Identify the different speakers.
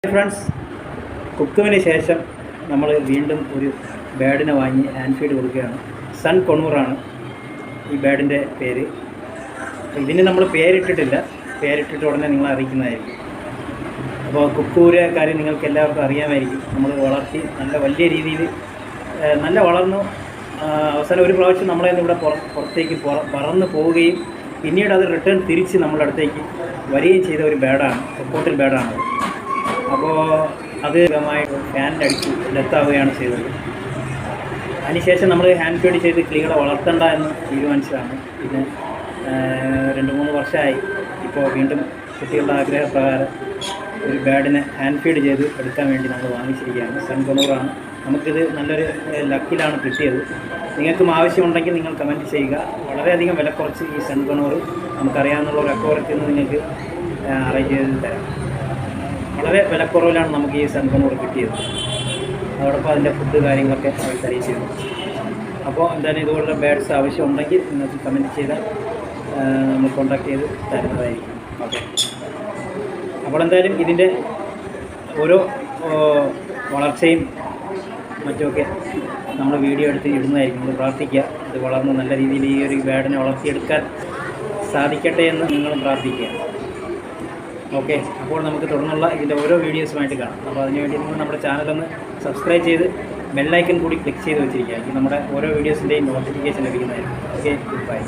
Speaker 1: Friends, കുക്കുവിന് ശേഷം നമ്മൾ വീണ്ടും ഒരു ബേഡിനെ വാങ്ങി ഹാൻഡ് ഫീഡ് കൊടുക്കുകയാണ്. സൺ കൊണൂറാണ് ഈ ബേഡിൻ്റെ പേര്. ഇതിന് നമ്മൾ പേരിട്ടിട്ടില്ല, പേരിട്ടിട്ട് ഉടനെ നിങ്ങളെ അറിയിക്കുന്നതായിരിക്കും. അപ്പോൾ കുക്കൂരെ കാര്യം നിങ്ങൾക്ക് എല്ലാവർക്കും അറിയാമായിരിക്കും. നമ്മൾ വളർത്തി നല്ല വലിയ രീതിയിൽ നല്ല വളർന്നു. അവസാനം ഒരു പ്രാവശ്യം നമ്മളെ ഇവിടെ പുറത്തേക്ക് പറന്ന് പോവുകയും പിന്നീട് അത് റിട്ടേൺ തിരിച്ച് നമ്മുടെ അടുത്തേക്ക് വരികയും ചെയ്ത ഒരു ബേഡാണ്, റിപ്പോർട്ടൽ ബേഡാണ്. അപ്പോൾ അത് ഫാനിൽ അടിച്ച് ഡെത്താവുകയാണ് ചെയ്തത്. അതിനുശേഷം നമ്മൾ ഹാൻഡ് ഫീഡ് ചെയ്ത് കിളികളെ വളർത്തണ്ട എന്ന് തീരുമാനിച്ചതാണ്. പിന്നെ 2-3 വർഷമായി ഇപ്പോൾ വീണ്ടും കുട്ടികളുടെ ആഗ്രഹപ്രകാരം ഒരു ബേഡിനെ ഹാൻഡ് ഫീഡ് ചെയ്ത് എടുക്കാൻ വേണ്ടി നമ്മൾ വാങ്ങിച്ചിരിക്കുകയാണ്. സൺ കൊണൂറാണ്. നമുക്കിത് നല്ലൊരു ലക്കിലാണ് കിട്ടിയത്. നിങ്ങൾക്കും ആവശ്യമുണ്ടെങ്കിൽ നിങ്ങൾ കമൻറ്റ് ചെയ്യുക. വളരെയധികം വില കുറച്ച് ഈ സൺ കൊണൂർ നമുക്കറിയാവുന്ന ഒരു അക്വാറിയത്തിൽ നിന്ന് നിങ്ങൾക്ക് അറേഞ്ച് ചെയ്ത് തരാം. വളരെ വിലക്കുറവിലാണ് നമുക്ക് ഈ സൺ കൊണൂർ കിട്ടിയത്. അതോടൊപ്പം അതിൻ്റെ ഫുഡ് കാര്യങ്ങളൊക്കെ അവർ തരികയും ചെയ്തു. അപ്പോൾ എന്തായാലും ഇതുപോലുള്ള ബേഡ്സ് ആവശ്യമുണ്ടെങ്കിൽ നിങ്ങൾക്ക് കമൻറ്റ് ചെയ്താൽ നമ്മൾ കോൺടാക്ട് ചെയ്ത് തരുന്നതായിരിക്കും. ഓക്കെ, അപ്പോൾ എന്തായാലും ഇതിൻ്റെ ഓരോ വളർച്ചയും മറ്റുമൊക്കെ നമ്മൾ വീഡിയോ എടുത്ത് ഇടുന്നതായിരിക്കും. നമ്മൾ പ്രാർത്ഥിക്കുക ഇത് വളർന്ന് നല്ല രീതിയിൽ ഈ ഒരു ബേഡിനെ വളർത്തിയെടുക്കാൻ സാധിക്കട്ടെ എന്ന് നിങ്ങളും പ്രാർത്ഥിക്കുക. ഓക്കെ, അപ്പോൾ നമുക്ക് തുടർന്നുള്ള ഇതിൻ്റെ ഓരോ വീഡിയോസുമായിട്ട് കാണാം. അപ്പോൾ അതിനുവേണ്ടി നിങ്ങൾ നമ്മുടെ ചാനലൊന്ന് സബ്സ്ക്രൈബ് ചെയ്ത് ബെല്ലൈക്കൺ കൂടി ക്ലിക്ക് ചെയ്ത് വെച്ചിരിക്കുക. നമ്മുടെ ഓരോ വീഡിയോസിൻ്റെയും നോട്ടിഫിക്കേഷൻ ലഭിക്കുന്നതായിരിക്കും. Okay, good bye.